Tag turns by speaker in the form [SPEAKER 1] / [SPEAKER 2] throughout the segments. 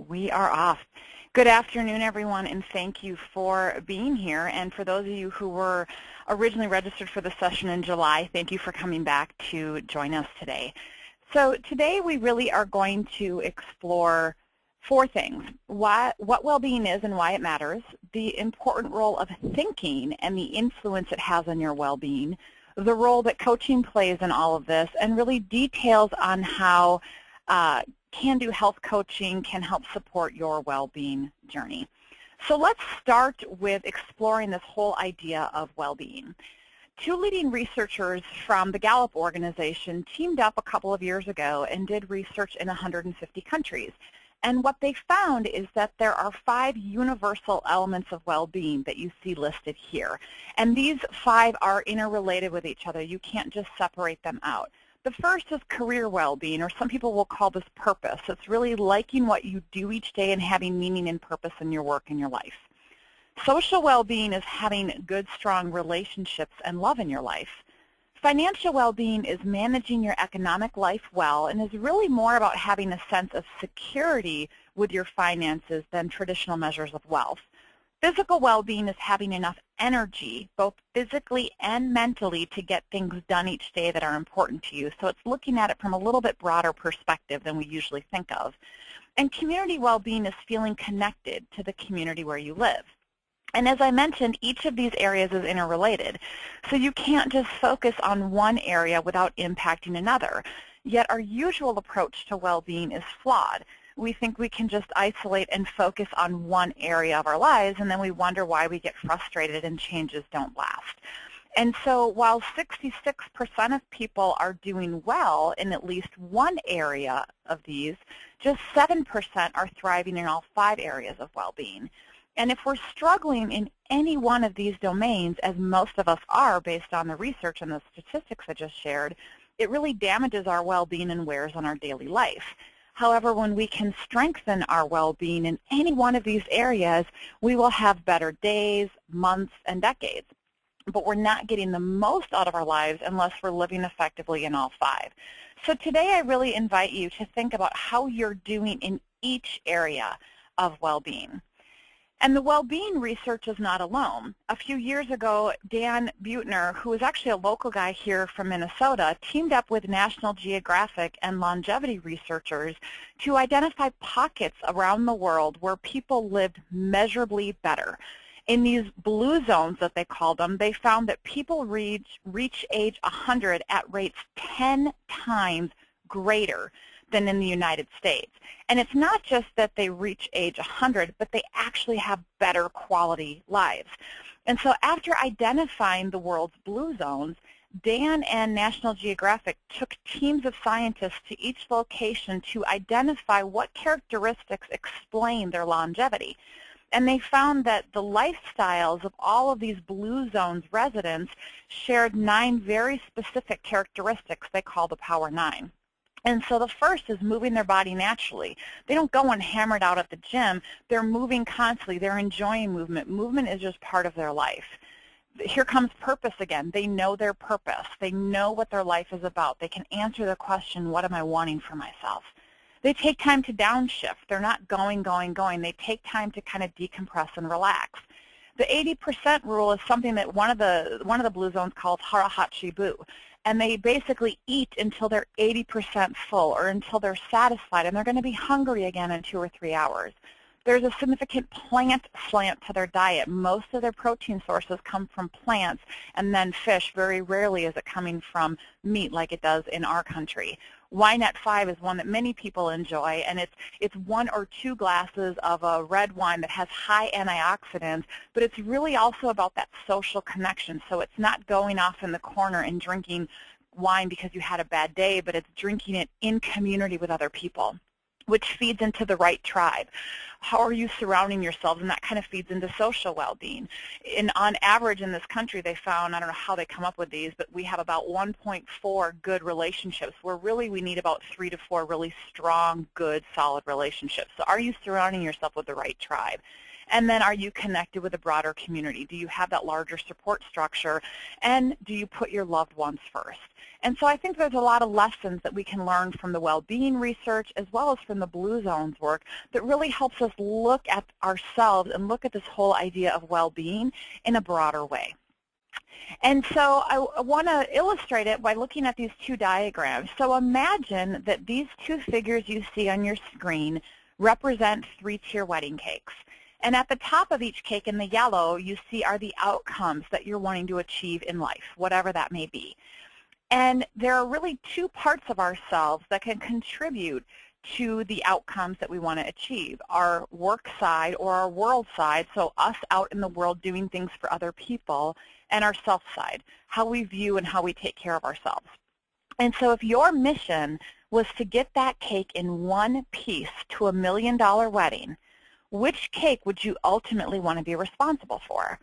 [SPEAKER 1] We are off. Good afternoon, everyone, and thank you for being here. And for those of you who were originally registered for the session in July, thank you for coming back to join us today. So today we really are going to explore four things: what well-being is and why it matters, the important role of thinking and the influence it has on your well-being, the role that coaching plays in all of this, and really details on how can-do health coaching can help support your well-being journey. So let's start with exploring this whole idea of well-being. Two leading researchers from the Gallup organization teamed up a couple of years ago and did research in 150 countries. And what they found is that there are 5 universal elements of well-being that you see listed here. And these 5 are interrelated with each other. You can't just separate them out. The first is career well-being, or some people will call this purpose. It's really liking what you do each day and having meaning and purpose in your work and your life. Social well-being is having good, strong relationships and love in your life. Financial well-being is managing your economic life well and is really more about having a sense of security with your finances than traditional measures of wealth. Physical well-being is having enough energy, both physically and mentally, to get things done each day that are important to you. So it's looking at it from a little bit broader perspective than we usually think of. And community well-being is feeling connected to the community where you live. And as I mentioned, each of these areas is interrelated. So you can't just focus on one area without impacting another. Yet our usual approach to well-being is flawed. We think we can just isolate and focus on one area of our lives, and then we wonder why we get frustrated and changes don't last. And so while 66% of people are doing well in at least one area of these, just 7% are thriving in all 5 areas of well-being. And if we're struggling in any one of these domains, as most of us are based on the research and the statistics I just shared, it really damages our well-being and wears on our daily life. However, when we can strengthen our well-being in any one of these areas, we will have better days, months, and decades. But we're not getting the most out of our lives unless we're living effectively in all 5. So today I really invite you to think about how you're doing in each area of well-being. And the well-being research is not alone. A few years ago, Dan Buettner, who is actually a local guy here from Minnesota, teamed up with National Geographic and longevity researchers to identify pockets around the world where people lived measurably better. In these blue zones that they called them, they found that people reach age 100 at rates 10 times greater than in the United States. And it's not just that they reach age 100, but they actually have better quality lives. And so after identifying the world's blue zones, Dan and National Geographic took teams of scientists to each location to identify what characteristics explain their longevity. And they found that the lifestyles of all of these blue zones residents shared 9 very specific characteristics they call the Power 9. And so the first is moving their body naturally. They don't go and hammer it out at the gym. They're moving constantly. They're enjoying movement. Movement is just part of their life. Here comes purpose again. They know their purpose. They know what their life is about. They can answer the question, what am I wanting for myself? They take time to downshift. They're not going. They take time to kind of decompress and relax. The 80% rule is something that one of the blue zones calls hara-hachi-bu. And they basically eat until they're 80% full or until they're satisfied, and they're going to be hungry again in 2 or 3 hours. There's a significant plant slant to their diet. Most of their protein sources come from plants and then fish. Very rarely is it coming from meat like it does in our country. Wine at 5 is one that many people enjoy, and it's 1 or 2 glasses of a red wine that has high antioxidants, but it's really also about that social connection. So it's not going off in the corner and drinking wine because you had a bad day, but it's drinking it in community with other people, which feeds into the right tribe. How are you surrounding yourselves? And that kind of feeds into social well-being. On average in this country, they found, I don't know how they come up with these, but we have about 1.4 good relationships, where really we need about 3 to 4 really strong, good, solid relationships. So are you surrounding yourself with the right tribe? And then are you connected with a broader community? Do you have that larger support structure? And do you put your loved ones first? And so I think there's a lot of lessons that we can learn from the well-being research as well as from the Blue Zones work that really helps us look at ourselves and look at this whole idea of well-being in a broader way. And so I want to illustrate it by looking at these two diagrams. So imagine that these two figures you see on your screen represent three-tier wedding cakes. And at the top of each cake in the yellow, you see are the outcomes that you're wanting to achieve in life, whatever that may be. And there are really two parts of ourselves that can contribute to the outcomes that we want to achieve, our work side or our world side, so us out in the world doing things for other people, and our self side, how we view and how we take care of ourselves. And so if your mission was to get that cake in one piece to $1 million wedding, which cake would you ultimately want to be responsible for?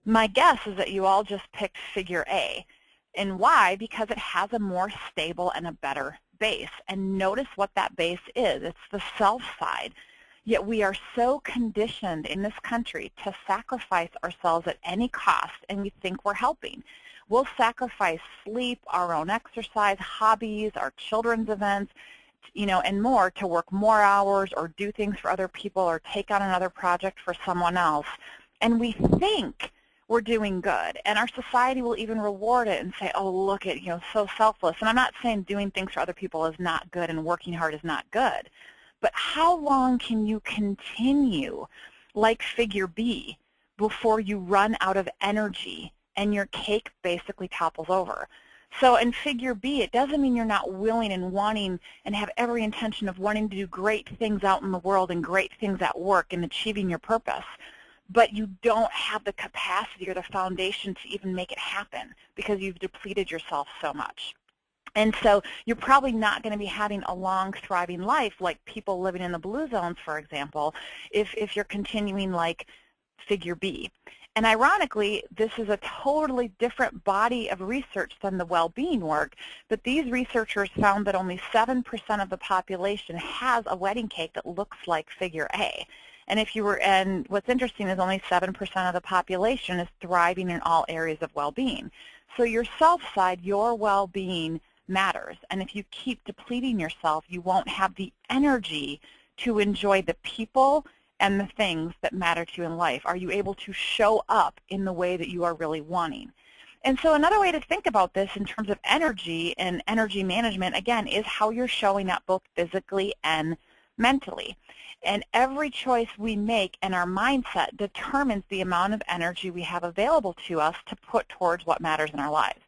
[SPEAKER 1] My guess is that you all just picked figure A. And why? Because it has a more stable and a better base. And notice what that base is. It's the self side. Yet we are so conditioned in this country to sacrifice ourselves at any cost, and we think we're helping. We'll sacrifice sleep, our own exercise, hobbies, our children's events, and more to work more hours or do things for other people or take on another project for someone else. And we think we're doing good, and our society will even reward it and say, oh, look at, so selfless. And I'm not saying doing things for other people is not good and working hard is not good, but how long can you continue like figure B before you run out of energy and your cake basically topples over? So in figure B, it doesn't mean you're not willing and wanting and have every intention of wanting to do great things out in the world and great things at work and achieving your purpose, but you don't have the capacity or the foundation to even make it happen because you've depleted yourself so much. And so you're probably not going to be having a long, thriving life like people living in the Blue Zones, for example, if you're continuing like figure B. And ironically, this is a totally different body of research than the well-being work, but these researchers found that only 7% of the population has a wedding cake that looks like figure A. And what's interesting is only 7% of the population is thriving in all areas of well-being. So your self side, your well-being matters. And if you keep depleting yourself, you won't have the energy to enjoy the people and the things that matter to you in life. Are you able to show up in the way that you are really wanting? And so another way to think about this in terms of energy and energy management, again, is how you're showing up both physically and mentally. And every choice we make in our mindset determines the amount of energy we have available to us to put towards what matters in our lives.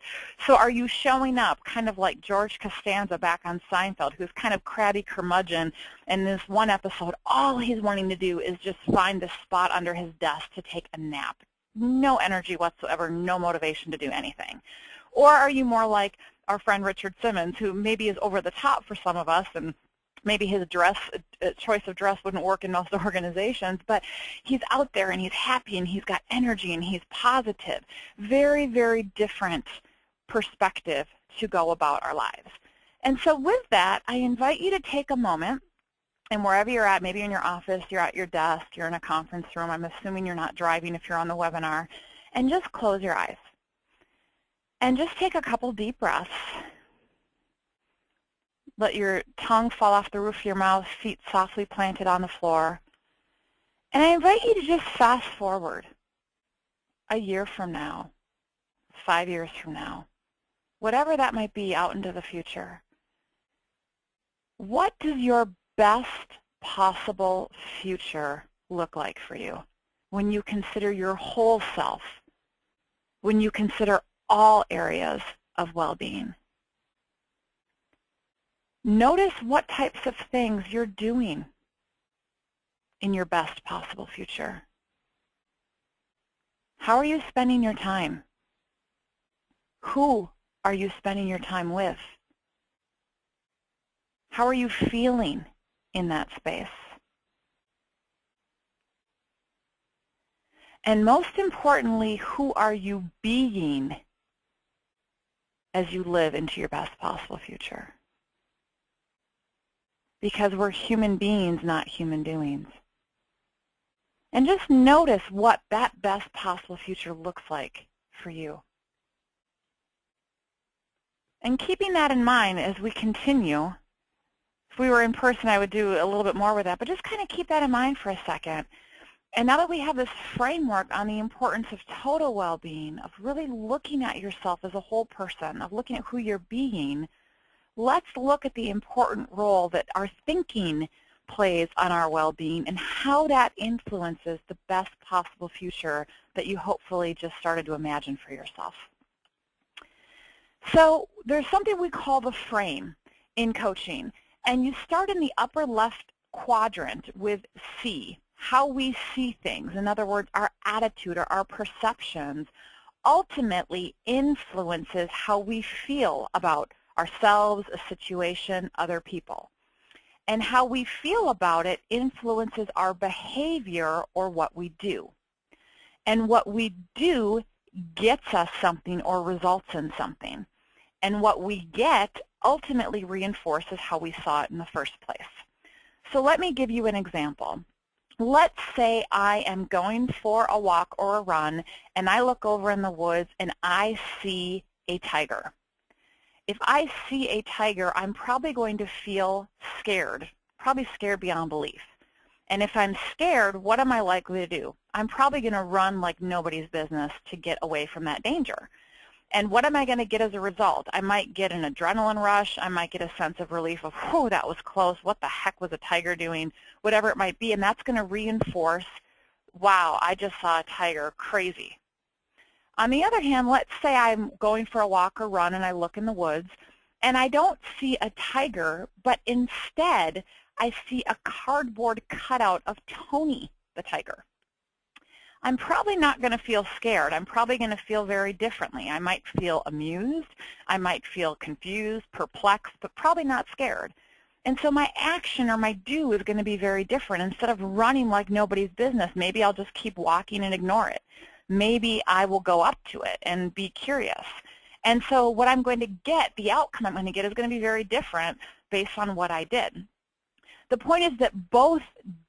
[SPEAKER 1] So are you showing up kind of like George Costanza back on Seinfeld, who's kind of crabby curmudgeon, and this one episode, all he's wanting to do is just find the spot under his desk to take a nap. No energy whatsoever, no motivation to do anything. Or are you more like our friend Richard Simmons, who maybe is over the top for some of us, and maybe his choice of dress wouldn't work in most organizations, but he's out there and he's happy and he's got energy and he's positive. Very, very different perspective to go about our lives. And so with that, I invite you to take a moment, and wherever you're at, maybe in your office, you're at your desk, you're in a conference room, I'm assuming you're not driving if you're on the webinar, and just close your eyes. And just take a couple deep breaths. Let your tongue fall off the roof of your mouth, feet softly planted on the floor. And I invite you to just fast forward a year from now, 5 years from now, whatever that might be out into the future. What does your best possible future look like for you when you consider your whole self, when you consider all areas of well-being? Notice what types of things you're doing in your best possible future. How are you spending your time? Who are you spending your time with? How are you feeling in that space? And most importantly, who are you being as you live into your best possible future? Because we're human beings, not human doings. And just notice what that best possible future looks like for you. And keeping that in mind as we continue, if we were in person, I would do a little bit more with that, but just kind of keep that in mind for a second. And now that we have this framework on the importance of total well-being, of really looking at yourself as a whole person, of looking at who you're being, let's look at the important role that our thinking plays on our well-being and how that influences the best possible future that you hopefully just started to imagine for yourself. So there's something we call the frame in coaching, and you start in the upper left quadrant with C, how we see things. In other words, our attitude or our perceptions ultimately influences how we feel about ourselves, a situation, other people. And how we feel about it influences our behavior or what we do. And what we do gets us something or results in something. And what we get ultimately reinforces how we saw it in the first place. So let me give you an example. Let's say I am going for a walk or a run, and I look over in the woods and I see a tiger. If I see a tiger, I'm probably going to feel scared, probably scared beyond belief. And if I'm scared, what am I likely to do? I'm probably going to run like nobody's business to get away from that danger. And what am I going to get as a result? I might get an adrenaline rush. I might get a sense of relief of, whew, that was close. What the heck was a tiger doing? Whatever it might be. And that's going to reinforce, wow, I just saw a tiger, crazy. On the other hand, let's say I'm going for a walk or run and I look in the woods and I don't see a tiger, but instead I see a cardboard cutout of Tony the tiger. I'm probably not going to feel scared. I'm probably going to feel very differently. I might feel amused. I might feel confused, perplexed, but probably not scared. And so my action or my do is going to be very different. Instead of running like nobody's business, maybe I'll just keep walking and ignore it. Maybe I will go up to it and be curious. And so what I'm going to get, the outcome I'm going to get is going to be very different based on what I did. The point is that both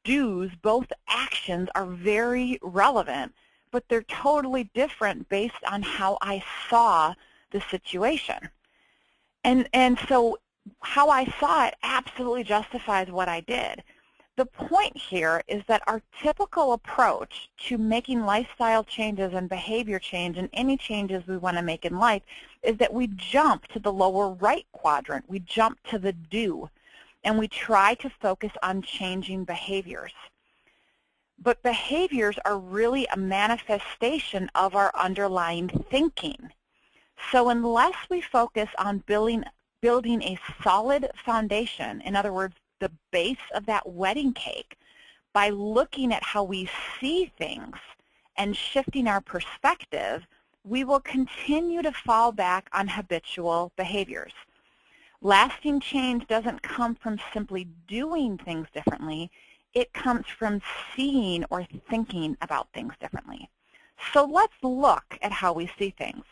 [SPEAKER 1] do's, both actions are very relevant, but they're totally different based on how I saw the situation. And so how I saw it absolutely justifies what I did. The point here is that our typical approach to making lifestyle changes and behavior change and any changes we want to make in life is that we jump to the lower right quadrant. We jump to the do, and we try to focus on changing behaviors. But behaviors are really a manifestation of our underlying thinking. So unless we focus on building a solid foundation, in other words, the base of that wedding cake, by looking at how we see things and shifting our perspective, we will continue to fall back on habitual behaviors. Lasting change doesn't come from simply doing things differently. It comes from seeing or thinking about things differently. So let's look at how we see things.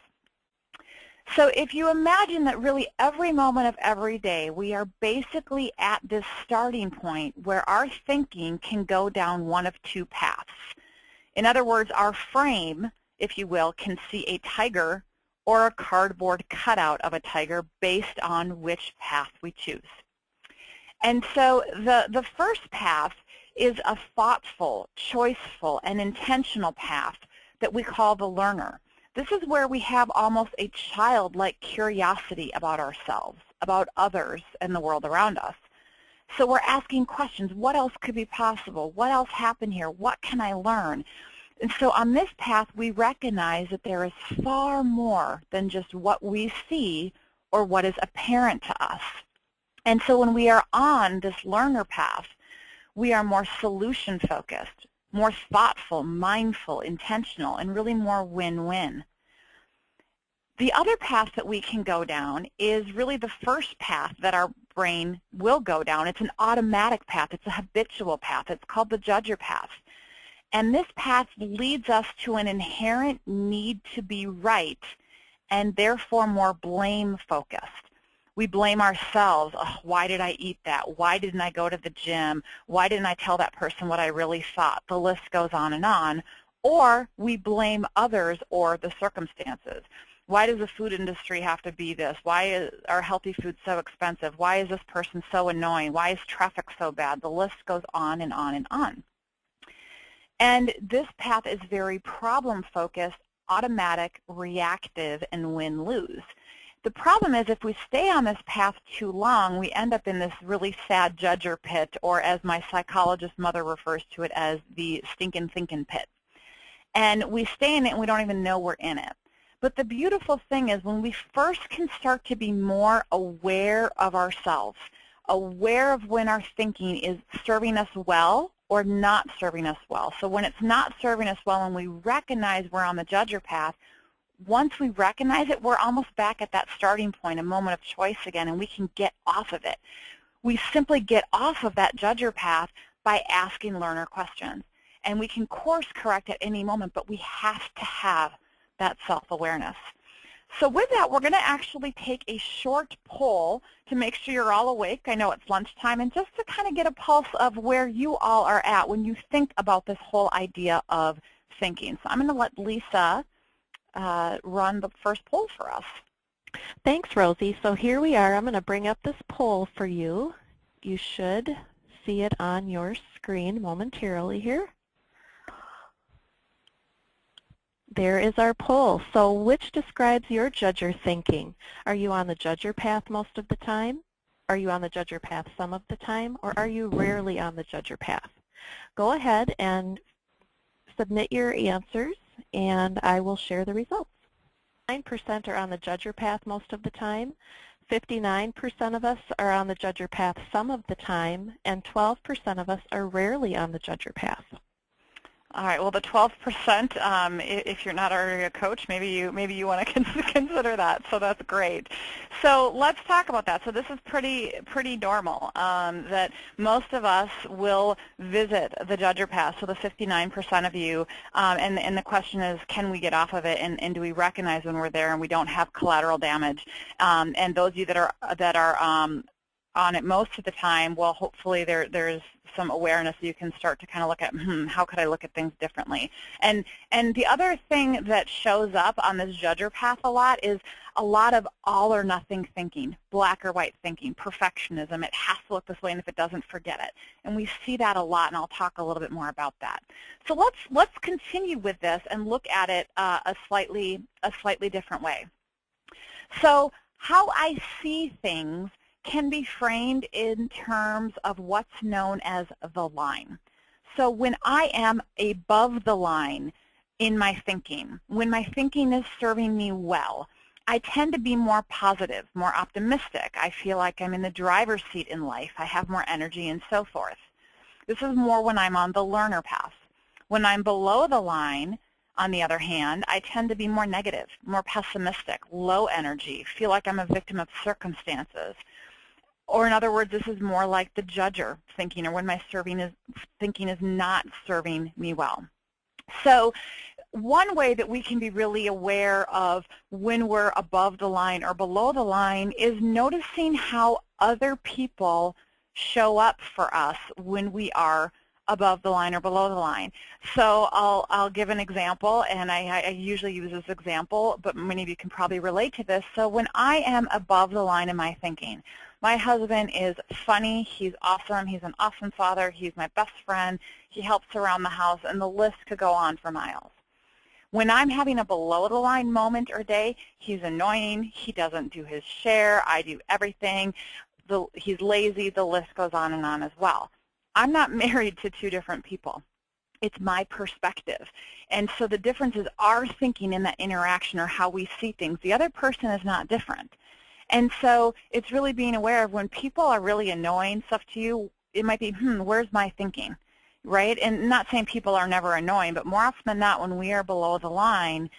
[SPEAKER 1] So if you imagine that really every moment of every day we are basically at this starting point where our thinking can go down one of two paths. In other words, our frame, if you will, can see a tiger or a cardboard cutout of a tiger based on which path we choose. And so the first path is a thoughtful, choiceful, and intentional path that we call the learner. This is where we have almost a childlike curiosity about ourselves, about others, and the world around us. So we're asking questions. What else could be possible? What else happened here? What can I learn? And so on this path, we recognize that there is far more than just what we see or what is apparent to us. And so when we are on this learner path, we are more solution-focused, more thoughtful, mindful, intentional, and really more win-win. The other path that we can go down is really the first path that our brain will go down. It's an automatic path. It's a habitual path. It's called the judger path. And this path leads us to an inherent need to be right and therefore more blame-focused. We blame ourselves. Oh, why did I eat that? Why didn't I go to the gym? Why didn't I tell that person what I really thought? The list goes on and on. Or we blame others or the circumstances. Why does the food industry have to be this? Why are healthy foods so expensive? Why is this person so annoying? Why is traffic so bad? The list goes on and on and on. And this path is very problem-focused, automatic, reactive, and win-lose. The problem is if we stay on this path too long, we end up in this really sad judger pit, or as my psychologist mother refers to it as the stinkin' thinkin' pit. And we stay in it and we don't even know we're in it. But the beautiful thing is when we first can start to be more aware of ourselves, aware of when our thinking is serving us well or not serving us well. So when it's not serving us well and we recognize we're on the judger path, once we recognize it, we're almost back at that starting point, a moment of choice again, and we can get off of it. We simply get off of that judger path by asking learner questions. And we can course correct at any moment, but we have to have that self-awareness. So with that, we're going to actually take a short poll to make sure you're all awake. I know it's lunchtime, and just to kind of get a pulse of where you all are at when you think about this whole idea of thinking. So I'm going to let Lisa run the first poll for us.
[SPEAKER 2] Thanks, Rosie. So here we are. I'm going to bring up this poll for you. You should see it on your screen momentarily here. There is our poll. So which describes your judger thinking? Are you on the judger path most of the time? Are you on the judger path some of the time? Or are you rarely on the judger path? Go ahead and submit your answers, and I will share the results. 9% are on the judger path most of the time. 59% of us are on the judger path some of the time, and 12% of us are rarely on the judger path.
[SPEAKER 1] All right. Well, the 12%, if you're not already a coach, maybe you want to consider that. So that's great. So let's talk about that. So this is pretty normal. That most of us will visit the judger path. So the 59% of you, and the question is, can we get off of it, and do we recognize when we're there and we don't have collateral damage? And those of you that are on it most of the time, well, hopefully there's some awareness you can start to kind of look at, how could I look at things differently? And the other thing that shows up on this judger path a lot is a lot of all or nothing thinking, black or white thinking, perfectionism. It has to look this way, and if it doesn't, forget it. And we see that a lot, and I'll talk a little bit more about that. So let's continue with this and look at it a slightly different way. So how I see things can be framed in terms of what's known as the line. So when I am above the line in my thinking, when my thinking is serving me well, I tend to be more positive, more optimistic. I feel like I'm in the driver's seat in life. I have more energy and so forth. This is more when I'm on the learner path. When I'm below the line, on the other hand, I tend to be more negative, more pessimistic, low energy, feel like I'm a victim of circumstances. Or in other words, this is more like the judger thinking, or when my thinking is not serving me well. So one way that we can be really aware of when we're above the line or below the line is noticing how other people show up for us when we are above the line or below the line. So I'll give an example, and I usually use this example, but many of you can probably relate to this. So when I am above the line in my thinking, my husband is funny, he's awesome, he's an awesome father, he's my best friend, he helps around the house, and the list could go on for miles. When I'm having a below-the-line moment or day, he's annoying, he doesn't do his share, I do everything, he's lazy, the list goes on and on as well. I'm not married to two different people. It's my perspective. And so the difference is our thinking in that interaction or how we see things. The other person is not different. And so it's really being aware of when people are really annoying stuff to you, it might be, where's my thinking, right? And not saying people are never annoying, but more often than not, when we are below the line,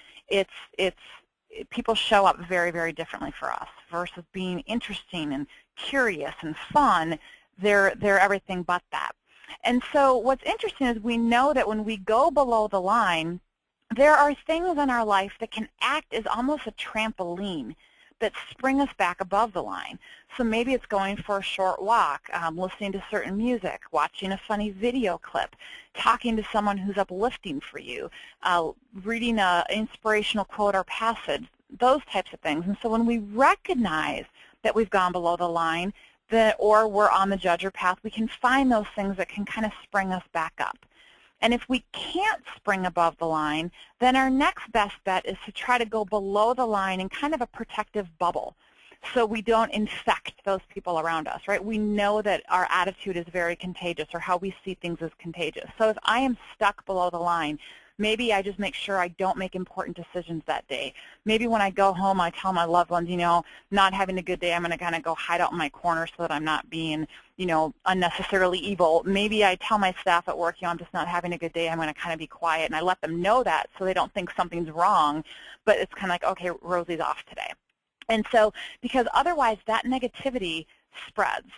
[SPEAKER 1] people show up very, very differently for us versus being interesting and curious and fun. They're everything but that. And so what's interesting is we know that when we go below the line, there are things in our life that can act as almost a trampoline that spring us back above the line. So maybe it's going for a short walk, listening to certain music, watching a funny video clip, talking to someone who's uplifting for you, reading an inspirational quote or passage, those types of things. And so when we recognize that we've gone below the line, or we're on the judger path, we can find those things that can kind of spring us back up. And if we can't spring above the line, then our next best bet is to try to go below the line in kind of a protective bubble so we don't infect those people around us, right? We know that our attitude is very contagious, or how we see things is contagious. So if I am stuck below the line, maybe I just make sure I don't make important decisions that day. Maybe when I go home, I tell my loved ones, not having a good day, I'm going to kind of go hide out in my corner so that I'm not being, unnecessarily evil. Maybe I tell my staff at work, I'm just not having a good day, I'm going to kind of be quiet, and I let them know that so they don't think something's wrong, but it's kind of like, okay, Rosie's off today. And so, because otherwise that negativity spreads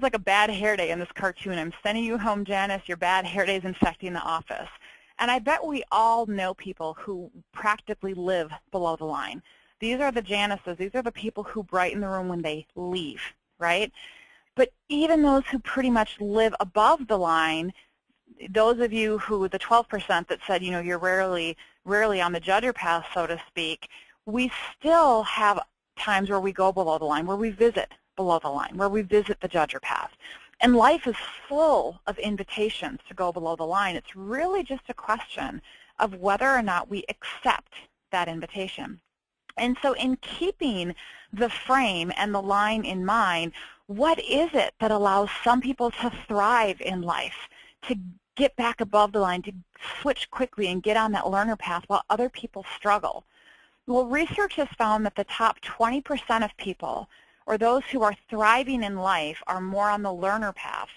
[SPEAKER 1] like a bad hair day in this cartoon. I'm sending you home, Janice, your bad hair day is infecting the office. And I bet we all know people who practically live below the line. These are the Janices. These are the people who brighten the room when they leave, right? But even those who pretty much live above the line, those of you who, the 12% that said, you're rarely on the judger path, so to speak, we still have times where we go below the line, where we visit below the line, where we visit the judger path. And life is full of invitations to go below the line. It's really just a question of whether or not we accept that invitation. And so in keeping the frame and the line in mind, what is it that allows some people to thrive in life, to get back above the line, to switch quickly and get on that learner path while other people struggle? Well, research has found that the top 20% of people, or those who are thriving in life, are more on the learner path,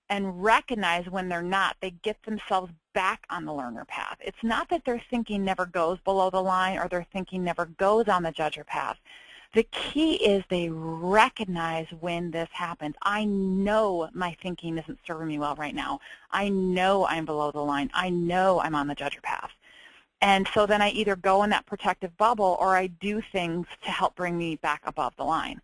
[SPEAKER 1] and recognize when they're not. They get themselves back on the learner path. It's not that their thinking never goes below the line or their thinking never goes on the judger path. The key is they recognize when this happens. I know my thinking isn't serving me well right now. I know I'm below the line. I know I'm on the judger path. And so then I either go in that protective bubble or I do things to help bring me back above the line.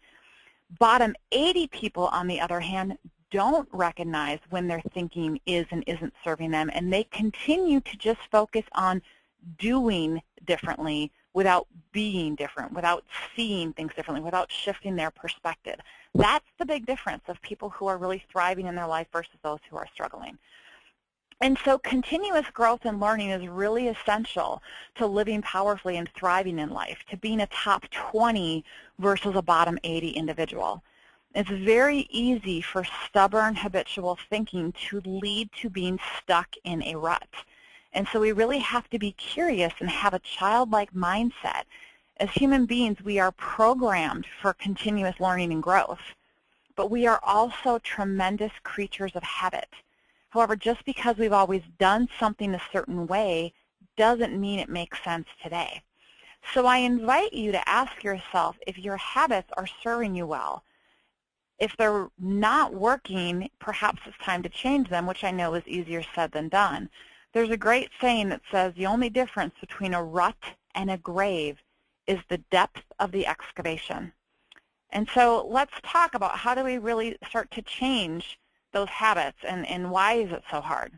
[SPEAKER 1] Bottom 80 people, on the other hand, don't recognize when their thinking is and isn't serving them, and they continue to just focus on doing differently without being different, without seeing things differently, without shifting their perspective. That's the big difference of people who are really thriving in their life versus those who are struggling. And so continuous growth and learning is really essential to living powerfully and thriving in life, to being a top 20 versus a bottom 80 individual. It's very easy for stubborn habitual thinking to lead to being stuck in a rut. And so we really have to be curious and have a childlike mindset. As human beings, we are programmed for continuous learning and growth, but we are also tremendous creatures of habit. However, just because we've always done something a certain way doesn't mean it makes sense today. So I invite you to ask yourself if your habits are serving you well. If they're not working, perhaps it's time to change them, which I know is easier said than done. There's a great saying that says the only difference between a rut and a grave is the depth of the excavation. And so let's talk about how do we really start to change those habits, and why is it so hard?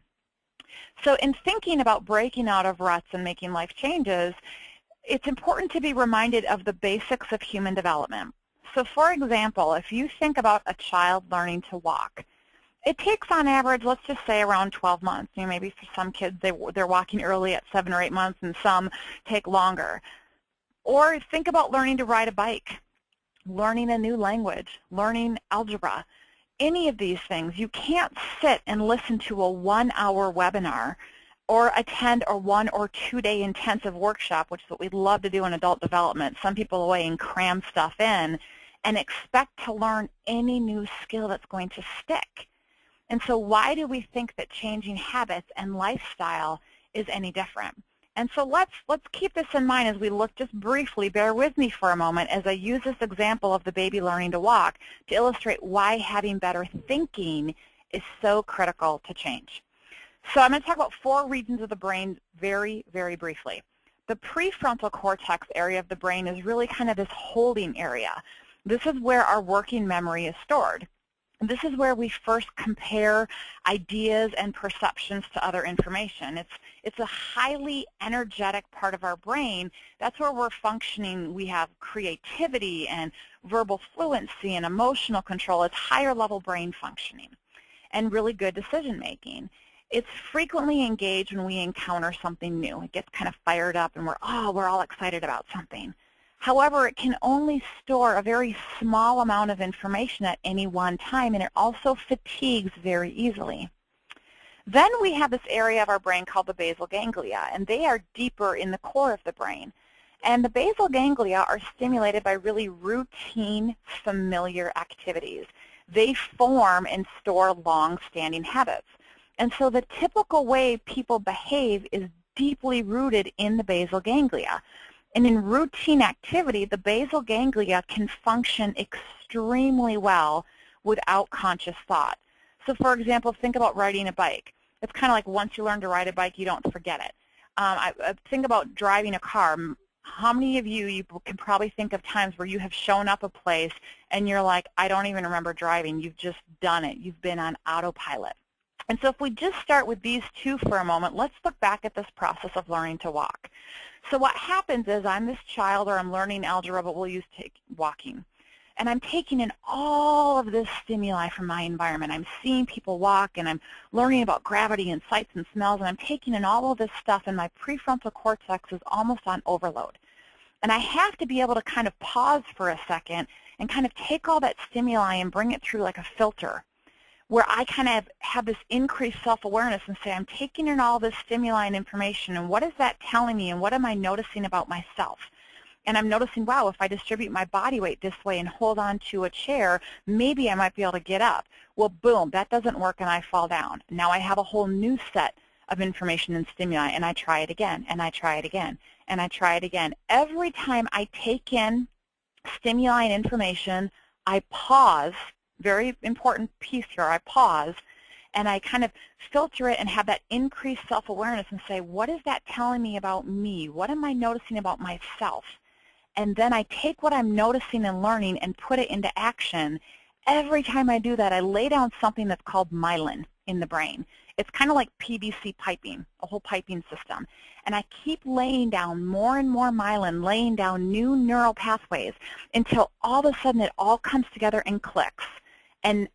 [SPEAKER 1] So in thinking about breaking out of ruts and making life changes, it's important to be reminded of the basics of human development. So for example, if you think about a child learning to walk, it takes on average, let's just say around 12 months. Maybe for some kids they're walking early at 7 or 8 months, and some take longer. Or think about learning to ride a bike, learning a new language, learning algebra. Any of these things, you can't sit and listen to a 1-hour webinar or attend a 1 or 2 day intensive workshop, which is what we'd love to do in adult development, some people away and cram stuff in, and expect to learn any new skill that's going to stick. And so why do we think that changing habits and lifestyle is any different? And so let's keep this in mind as we look just briefly. Bear with me for a moment as I use this example of the baby learning to walk to illustrate why having better thinking is so critical to change. So I'm going to talk about 4 regions of the brain very, very briefly. The prefrontal cortex area of the brain is really kind of this holding area. This is where our working memory is stored. This is where we first compare ideas and perceptions to other information. It's a highly energetic part of our brain. That's where we're functioning. We have creativity and verbal fluency and emotional control. It's higher level brain functioning and really good decision making. It's frequently engaged when we encounter something new. It gets kind of fired up and we're all excited about something. However, it can only store a very small amount of information at any one time, and it also fatigues very easily. Then we have this area of our brain called the basal ganglia, and they are deeper in the core of the brain. And the basal ganglia are stimulated by really routine, familiar activities. They form and store long-standing habits. And so the typical way people behave is deeply rooted in the basal ganglia. And in routine activity, the basal ganglia can function extremely well without conscious thought. So for example, think about riding a bike. It's kind of like once you learn to ride a bike, you don't forget it. I think about driving a car. How many of you can probably think of times where you have shown up a place and you're like, I don't even remember driving. You've just done it. You've been on autopilot. And so if we just start with these two for a moment, let's look back at this process of learning to walk. So what happens is I'm this child, or I'm learning algebra, but we'll use walking. And I'm taking in all of this stimuli from my environment. I'm seeing people walk, and I'm learning about gravity and sights and smells, and I'm taking in all of this stuff, and my prefrontal cortex is almost on overload. And I have to be able to kind of pause for a second and kind of take all that stimuli and bring it through like a filter, where I kind of have this increased self-awareness and say, I'm taking in all this stimuli and information, and what is that telling me, and what am I noticing about myself? And I'm noticing, wow, if I distribute my body weight this way and hold on to a chair, maybe I might be able to get up. Well, boom, that doesn't work, and I fall down. Now I have a whole new set of information and stimuli, and I try it again, and I try it again, and I try it again. Every time I take in stimuli and information, I pause. Very important piece here. I pause and I kind of filter it and have that increased self-awareness and say, what is that telling me about me? What am I noticing about myself? And then I take what I'm noticing and learning and put it into action. Every time I do that, I lay down something that's called myelin in the brain. It's kind of like PVC piping, a whole piping system. And I keep laying down more and more myelin, laying down new neural pathways until all of a sudden it all comes together and clicks. And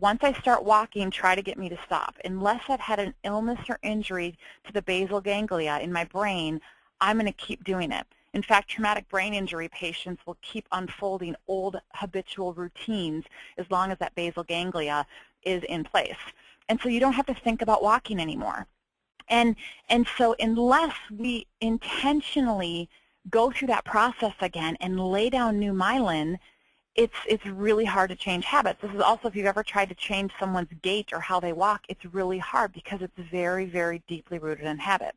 [SPEAKER 1] once I start walking, try to get me to stop. Unless I've had an illness or injury to the basal ganglia in my brain, I'm going to keep doing it. In fact, traumatic brain injury patients will keep unfolding old habitual routines as long as that basal ganglia is in place. And so you don't have to think about walking anymore. And so unless we intentionally go through that process again and lay down new myelin, it's really hard to change habits. This is also, if you've ever tried to change someone's gait or how they walk, it's really hard because it's very, very deeply rooted in habit.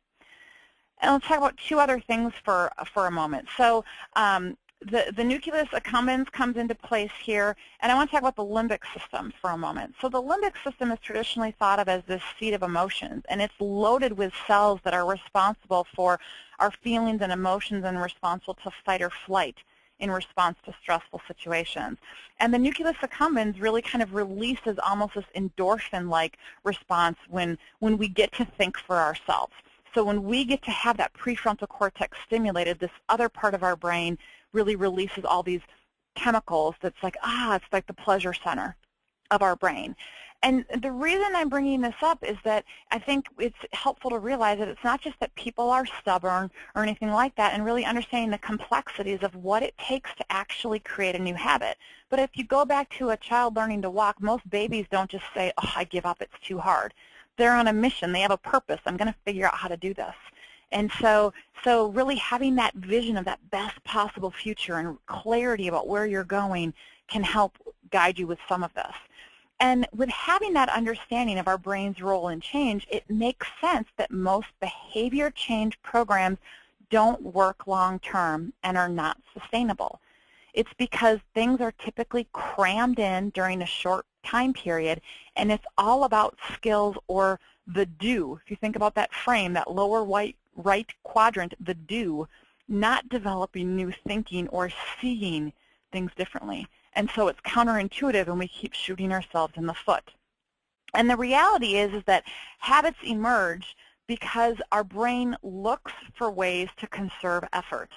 [SPEAKER 1] And let's talk about two other things for a moment. So the nucleus accumbens comes into place here, and I want to talk about the limbic system for a moment. So the limbic system is traditionally thought of as this seat of emotions, and it's loaded with cells that are responsible for our feelings and emotions and responsible to fight or flight in response to stressful situations. And the nucleus accumbens really kind of releases almost this endorphin-like response when we get to think for ourselves. So when we get to have that prefrontal cortex stimulated, this other part of our brain really releases all these chemicals that's like, it's like the pleasure center of our brain. And the reason I'm bringing this up is that I think it's helpful to realize that it's not just that people are stubborn or anything like that, and really understanding the complexities of what it takes to actually create a new habit. But if you go back to a child learning to walk, most babies don't just say, I give up, it's too hard. They're on a mission. They have a purpose. I'm going to figure out how to do this. And so really having that vision of that best possible future and clarity about where you're going can help guide you with some of this. And with having that understanding of our brain's role in change, it makes sense that most behavior change programs don't work long-term and are not sustainable. It's because things are typically crammed in during a short time period, and it's all about skills or the do. If you think about that frame, that lower right quadrant, the do, not developing new thinking or seeing things differently. And so it's counterintuitive, and we keep shooting ourselves in the foot. And the reality is that habits emerge because our brain looks for ways to conserve effort.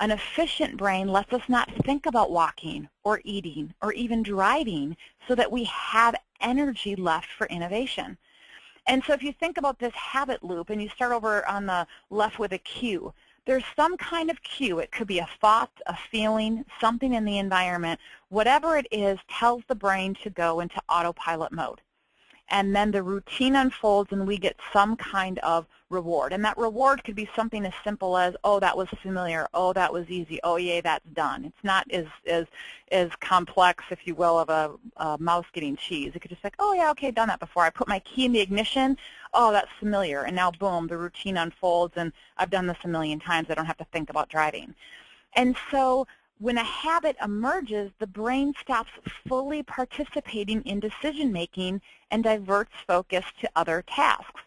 [SPEAKER 1] An efficient brain lets us not think about walking or eating or even driving so that we have energy left for innovation. And so if you think about this habit loop, and you start over on the left with a cue, there's some kind of cue. It could be a thought, a feeling, something in the environment. Whatever it is tells the brain to go into autopilot mode. And then the routine unfolds, and we get some kind of reward. And that reward could be something as simple as, oh, that was familiar, oh, that was easy, oh, yay, that's done. It's not as complex, if you will, of a mouse getting cheese. It could just be like, oh, yeah, okay, done that before. I put my key in the ignition, oh, that's familiar. And now, boom, the routine unfolds, and I've done this a million times. I don't have to think about driving. And so when a habit emerges, the brain stops fully participating in decision-making and diverts focus to other tasks.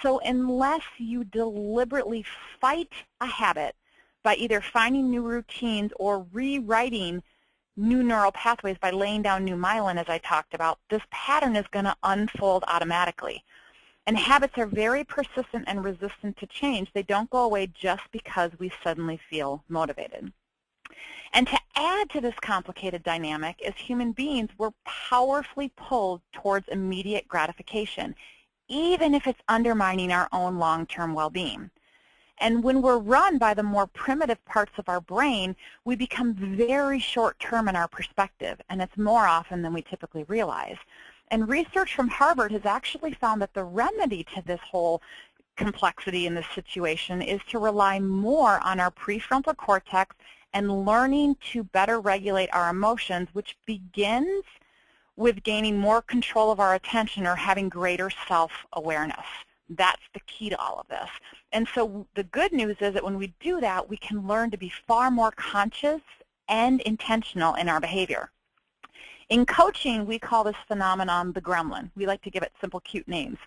[SPEAKER 1] So unless you deliberately fight a habit by either finding new routines or rewriting new neural pathways by laying down new myelin, as I talked about, this pattern is going to unfold automatically. And habits are very persistent and resistant to change. They don't go away just because we suddenly feel motivated. And to add to this complicated dynamic, as human beings, we're powerfully pulled towards immediate gratification, even if it's undermining our own long-term well-being. And when we're run by the more primitive parts of our brain, we become very short-term in our perspective, and it's more often than we typically realize. And research from Harvard has actually found that the remedy to this whole complexity in this situation is to rely more on our prefrontal cortex and learning to better regulate our emotions, which begins with gaining more control of our attention or having greater self-awareness. That's the key to all of this. And so the good news is that when we do that, we can learn to be far more conscious and intentional in our behavior. In coaching, we call this phenomenon the gremlin. We like to give it simple, cute names.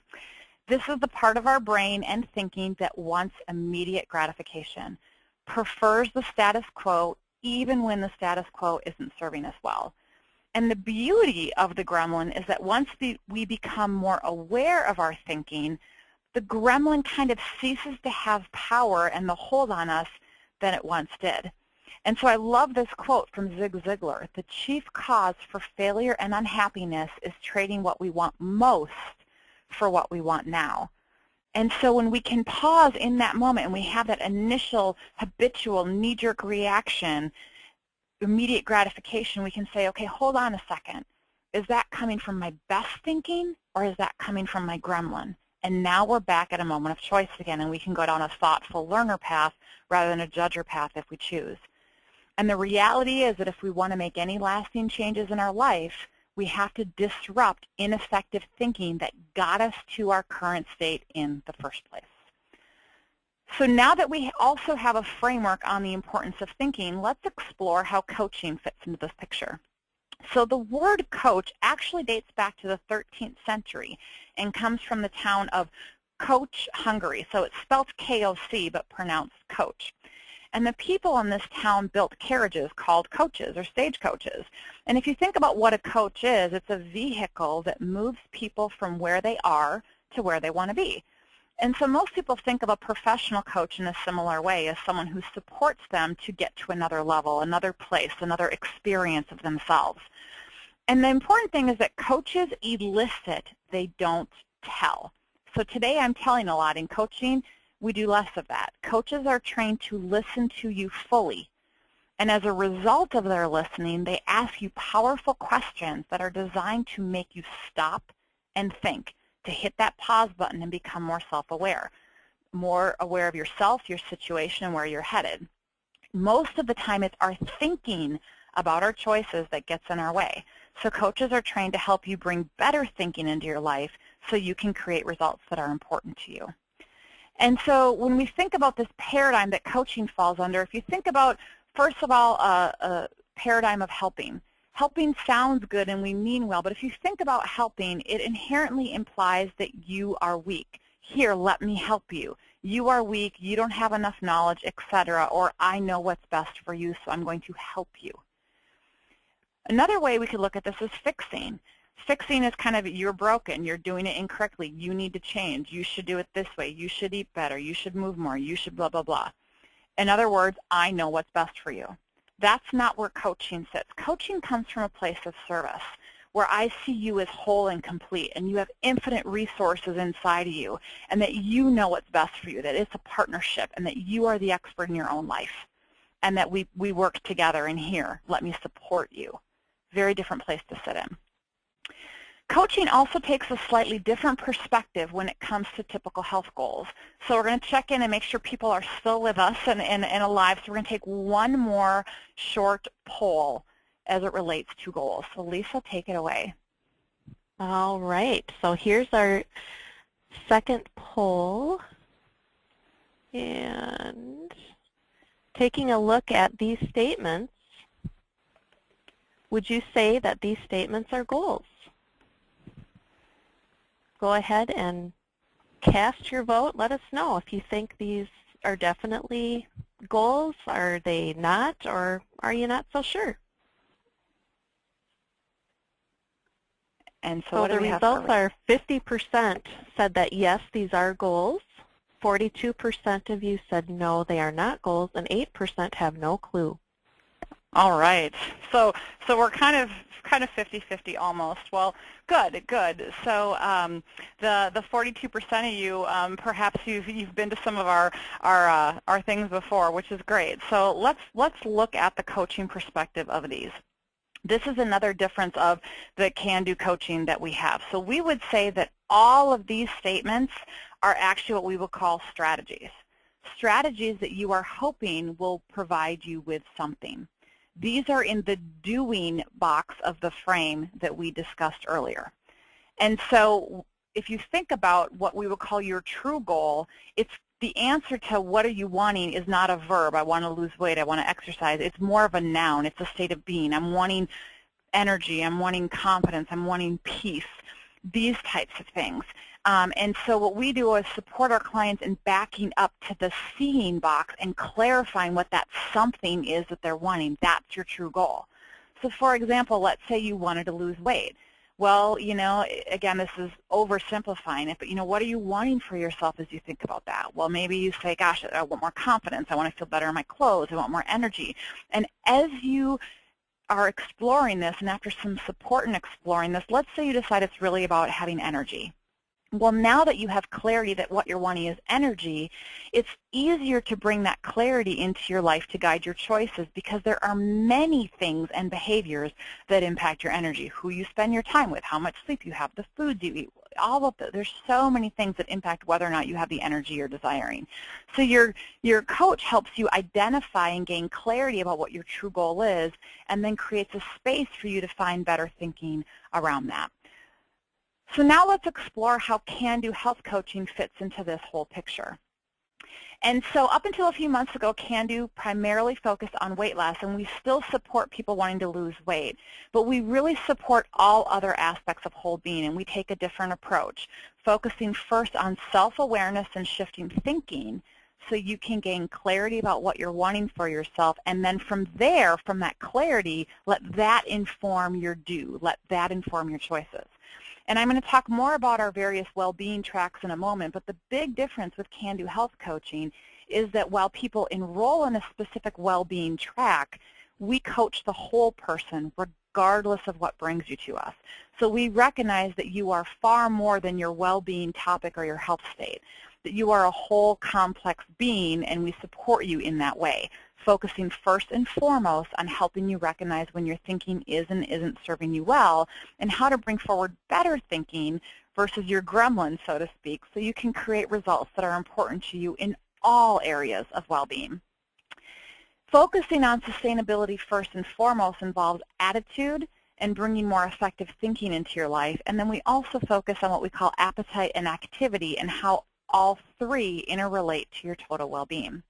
[SPEAKER 1] This is the part of our brain and thinking that wants immediate gratification, prefers the status quo even when the status quo isn't serving us well. And the beauty of the gremlin is that once we become more aware of our thinking, the gremlin kind of ceases to have power and the hold on us than it once did. And so I love this quote from Zig Ziglar: the chief cause for failure and unhappiness is trading what we want most for what we want now. And so when we can pause in that moment and we have that initial habitual knee-jerk reaction, immediate gratification, we can say, okay, hold on a second. Is that coming from my best thinking, or is that coming from my gremlin? And now we're back at a moment of choice again, and we can go down a thoughtful learner path rather than a judger path if we choose. And the reality is that if we want to make any lasting changes in our life, we have to disrupt ineffective thinking that got us to our current state in the first place. So now that we also have a framework on the importance of thinking, let's explore how coaching fits into this picture. So the word coach actually dates back to the 13th century and comes from the town of Koch, Hungary. So it's spelled K-O-C but pronounced coach. And the people in this town built carriages called coaches or stagecoaches. And if you think about what a coach is, it's a vehicle that moves people from where they are to where they want to be. And so most people think of a professional coach in a similar way, as someone who supports them to get to another level, another place, another experience of themselves. And the important thing is that coaches elicit, they don't tell. So today I'm telling a lot. In coaching, we do less of that. Coaches are trained to listen to you fully. And as a result of their listening, they ask you powerful questions that are designed to make you stop and think, to hit that pause button and become more self-aware, more aware of yourself, your situation, and where you're headed. Most of the time, it's our thinking about our choices that gets in our way. So coaches are trained to help you bring better thinking into your life so you can create results that are important to you. And so when we think about this paradigm that coaching falls under, if you think about, first of all, a paradigm of helping. Helping sounds good and we mean well, but if you think about helping, it inherently implies that you are weak. Here, let me help you. you are weak, you don't have enough knowledge, etc., or I know what's best for you, so I'm going to help you. Another way we could look at this is fixing. Fixing is kind of, you're broken, you're doing it incorrectly, you need to change, you should do it this way, you should eat better, you should move more, you should blah, blah, blah. In other words, I know what's best for you. That's not where coaching sits. Coaching comes from a place of service, where I see you as whole and complete, and you have infinite resources inside of you, and that you know what's best for you, that it's a partnership, and that you are the expert in your own life, and that we work together in here. Let me support you. Very different place to sit in. Coaching also takes a slightly different perspective when it comes to typical health goals. So we're going to check in and make sure people are still with us and alive. So we're going to take one more short poll as it relates to goals. So Lisa, take it away.
[SPEAKER 2] All right. So here's our second poll. And taking a look at these statements, would you say that these statements are goals? Go ahead and cast your vote. Let us know if you think these are definitely goals. Are they not, or are you not so sure?
[SPEAKER 1] And so what
[SPEAKER 2] the
[SPEAKER 1] do we have
[SPEAKER 2] results are 50% said that yes, these are goals. 42% of you said no, they are not goals, and 8% have no clue.
[SPEAKER 1] All right. So we're kind of 50-50 almost. Well, good. So the 42% of you, perhaps you've been to some of our things before, which is great. So let's look at the coaching perspective of these. This is another difference of the can-do coaching that we have. So we would say that all of these statements are actually what we will call strategies. Strategies that you are hoping will provide you with something. These are in the doing box of the frame that we discussed earlier. And so if you think about what we would call your true goal, it's the answer to what are you wanting is not a verb, I want to lose weight, I want to exercise. It's more of a noun. It's a state of being. I'm wanting energy. I'm wanting confidence. I'm wanting peace. These types of things. And so what we do is support our clients in backing up to the seeing box and clarifying what that something is that they're wanting. That's your true goal. So for example, let's say you wanted to lose weight. Well, you know, again, this is oversimplifying it, but, you know, what are you wanting for yourself as you think about that? Well, maybe you say, gosh, I want more confidence. I want to feel better in my clothes. I want more energy. And as you are exploring this, and after some support in exploring this, let's say you decide it's really about having energy. Well, now that you have clarity that what you're wanting is energy, it's easier to bring that clarity into your life to guide your choices, because there are many things and behaviors that impact your energy. Who you spend your time with, how much sleep you have, the foods you eat, all of that. There's so many things that impact whether or not you have the energy you're desiring. So your coach helps you identify and gain clarity about what your true goal is, and then creates a space for you to find better thinking around that. So now let's explore how can-do health coaching fits into this whole picture. And so up until a few months ago, can-do primarily focused on weight loss, and we still support people wanting to lose weight. But we really support all other aspects of whole being, and we take a different approach, focusing first on self-awareness and shifting thinking so you can gain clarity about what you're wanting for yourself, and then from there, from that clarity, let that inform your do, let that inform your choices. And I'm going to talk more about our various well-being tracks in a moment, but the big difference with can-do health coaching is that while people enroll in a specific well-being track, we coach the whole person regardless of what brings you to us. So we recognize that you are far more than your well-being topic or your health state, that you are a whole complex being, and we support you in that way, focusing first and foremost on helping you recognize when your thinking is and isn't serving you well, and how to bring forward better thinking versus your gremlin, so to speak, so you can create results that are important to you in all areas of well-being. Focusing on sustainability first and foremost involves attitude and bringing more effective thinking into your life, and then we also focus on what we call appetite and activity and how all three interrelate to your total well-being.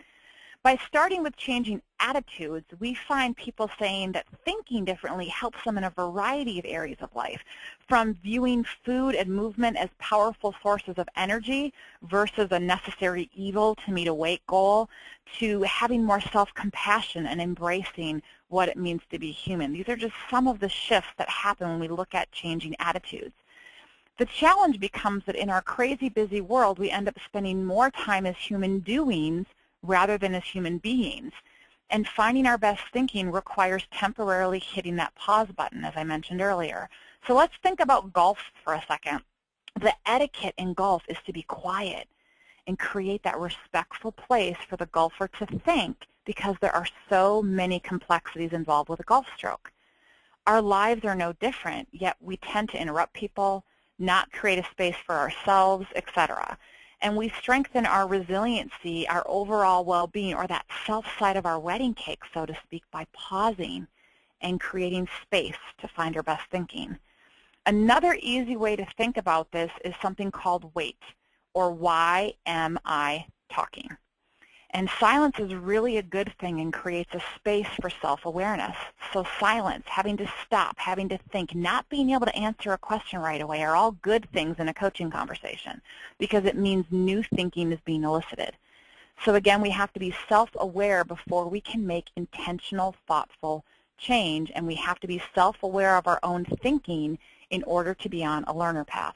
[SPEAKER 1] By starting with changing attitudes, we find people saying that thinking differently helps them in a variety of areas of life, from viewing food and movement as powerful sources of energy versus a necessary evil to meet a weight goal, to having more self-compassion and embracing what it means to be human. These are just some of the shifts that happen when we look at changing attitudes. The challenge becomes that in our crazy busy world, we end up spending more time as human doings rather than as human beings. And finding our best thinking requires temporarily hitting that pause button, as I mentioned earlier. So let's think about golf for a second. The etiquette in golf is to be quiet and create that respectful place for the golfer to think, because there are so many complexities involved with a golf stroke. Our lives are no different, yet we tend to interrupt people, not create a space for ourselves, etc. And we strengthen our resiliency, our overall well-being, or that self side of our wedding cake, so to speak, by pausing and creating space to find our best thinking. Another easy way to think about this is something called WAIT, or why am I talking? And silence is really a good thing and creates a space for self-awareness. So silence, having to stop, having to think, not being able to answer a question right away are all good things in a coaching conversation, because it means new thinking is being elicited. So again, we have to be self-aware before we can make intentional, thoughtful change, and we have to be self-aware of our own thinking in order to be on a learner path.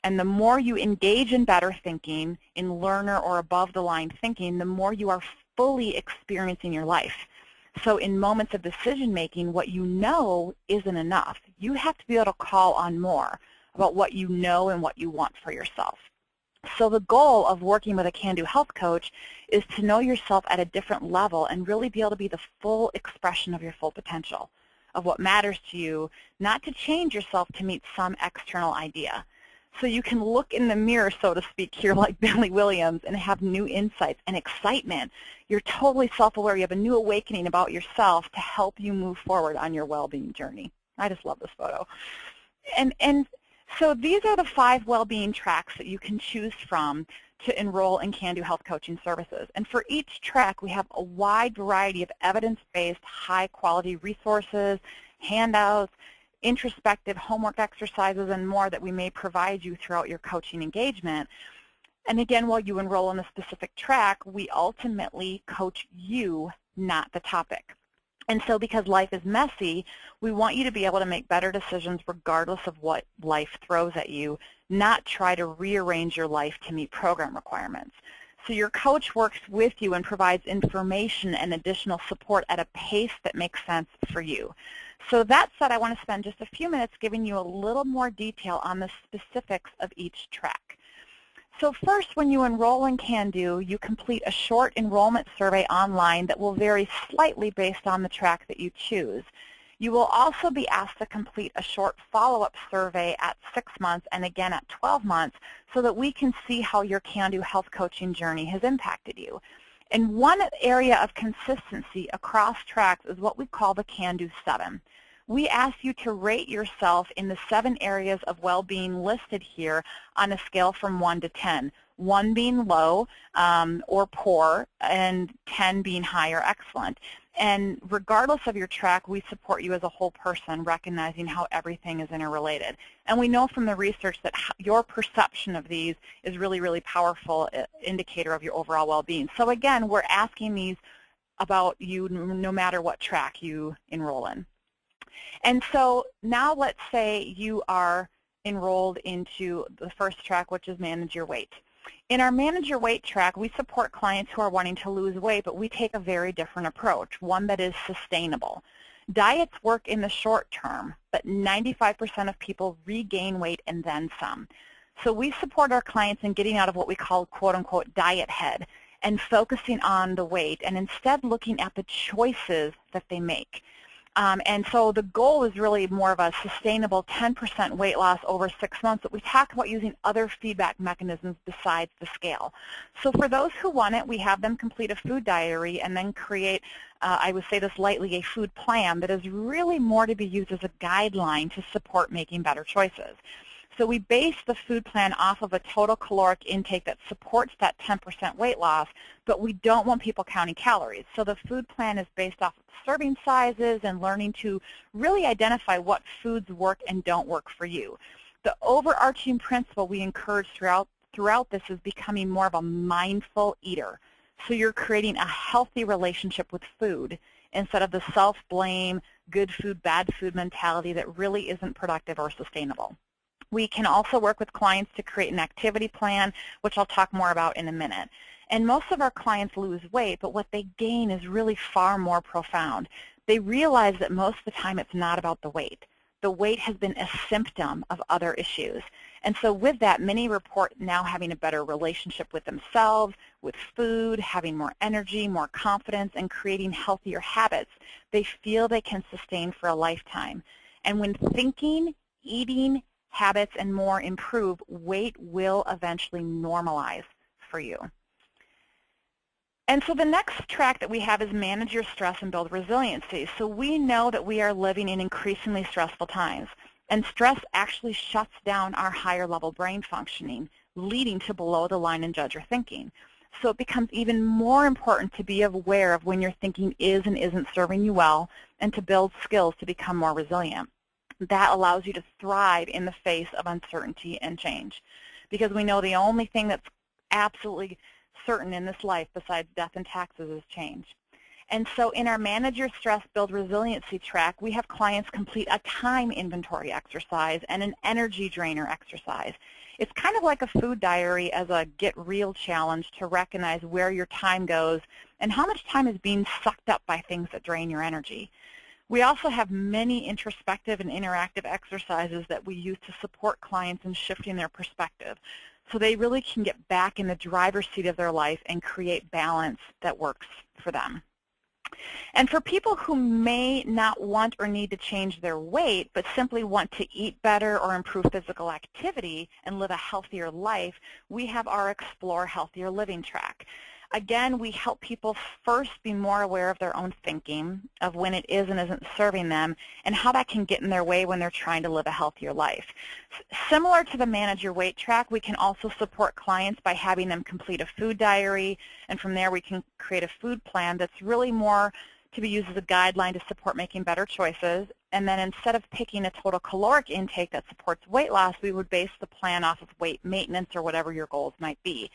[SPEAKER 1] And the more you engage in better thinking, in learner or above-the-line thinking, the more you are fully experiencing your life. So in moments of decision-making, what you know isn't enough. You have to be able to call on more about what you know and what you want for yourself. So the goal of working with a can-do health coach is to know yourself at a different level and really be able to be the full expression of your full potential, of what matters to you, not to change yourself to meet some external idea. So you can look in the mirror, so to speak, here like Billy Williams and have new insights and excitement. You're totally self-aware. You have a new awakening about yourself to help you move forward on your well-being journey. I just love this photo. And so these are the 5 well-being tracks that you can choose from to enroll in Can-Do Health Coaching Services. And for each track, we have a wide variety of evidence-based, high-quality resources, handouts, introspective homework exercises, and more that we may provide you throughout your coaching engagement. And again, while you enroll in a specific track, we ultimately coach you, not the topic. And so because life is messy, we want you to be able to make better decisions regardless of what life throws at you, not try to rearrange your life to meet program requirements. So your coach works with you and provides information and additional support at a pace that makes sense for you. So that said, I want to spend just a few minutes giving you a little more detail on the specifics of each track. So first, when you enroll in Can-Do, you complete a short enrollment survey online that will vary slightly based on the track that you choose. You will also be asked to complete a short follow-up survey at 6 months and again at 12 months so that we can see how your Can-Do health coaching journey has impacted you. And one area of consistency across tracks is what we call the Can-Do 7. We ask you to rate yourself in the 7 areas of well-being listed here on a scale from 1 to 10, 1 being low or poor, and 10 being high or excellent. And regardless of your track, we support you as a whole person, recognizing how everything is interrelated. And we know from the research that your perception of these is really, really powerful indicator of your overall well-being. So again, we're asking these about you no matter what track you enroll in. And so now let's say you are enrolled into the first track, which is Manage Your Weight. In our Manage Your Weight track, we support clients who are wanting to lose weight, but we take a very different approach, one that is sustainable. Diets work in the short term, but 95% of people regain weight and then some. So we support our clients in getting out of what we call quote-unquote diet head and focusing on the weight and instead looking at the choices that they make. And so the goal is really more of a sustainable 10% weight loss over 6 months, but we talk about using other feedback mechanisms besides the scale. So for those who want it, we have them complete a food diary and then create, I would say this lightly, a food plan that is really more to be used as a guideline to support making better choices. So we base the food plan off of a total caloric intake that supports that 10% weight loss, but we don't want people counting calories. So the food plan is based off of serving sizes and learning to really identify what foods work and don't work for you. The overarching principle we encourage throughout this is becoming more of a mindful eater. So you're creating a healthy relationship with food instead of the self-blame, good food, bad food mentality that really isn't productive or sustainable. We can also work with clients to create an activity plan, which I'll talk more about in a minute. And most of our clients lose weight, but what they gain is really far more profound. They realize that most of the time it's not about the weight. The weight has been a symptom of other issues. And so with that, many report now having a better relationship with themselves, with food, having more energy, more confidence, and creating healthier habits they feel they can sustain for a lifetime. And when thinking, eating, habits, and more improve, weight will eventually normalize for you. And so the next track that we have is manage your stress and build resiliency. So we know that we are living in increasingly stressful times. And stress actually shuts down our higher level brain functioning, leading to below the line and judge your thinking. So it becomes even more important to be aware of when your thinking is and isn't serving you well, and to build skills to become more resilient. That allows you to thrive in the face of uncertainty and change. Because we know the only thing that's absolutely certain in this life besides death and taxes is change. And so in our Manage Your Stress, Build Resiliency track, we have clients complete a time inventory exercise and an energy drainer exercise. It's kind of like a food diary as a get real challenge to recognize where your time goes and how much time is being sucked up by things that drain your energy. We also have many introspective and interactive exercises that we use to support clients in shifting their perspective, so they really can get back in the driver's seat of their life and create balance that works for them. And for people who may not want or need to change their weight, but simply want to eat better or improve physical activity and live a healthier life, we have our Explore Healthier Living track. Again, we help people first be more aware of their own thinking, of when it is and isn't serving them, and how that can get in their way when they're trying to live a healthier life. Similar to the Manage Your Weight track, we can also support clients by having them complete a food diary, and from there we can create a food plan that's really more to be used as a guideline to support making better choices. And then instead of picking a total caloric intake that supports weight loss, we would base the plan off of weight maintenance or whatever your goals might be.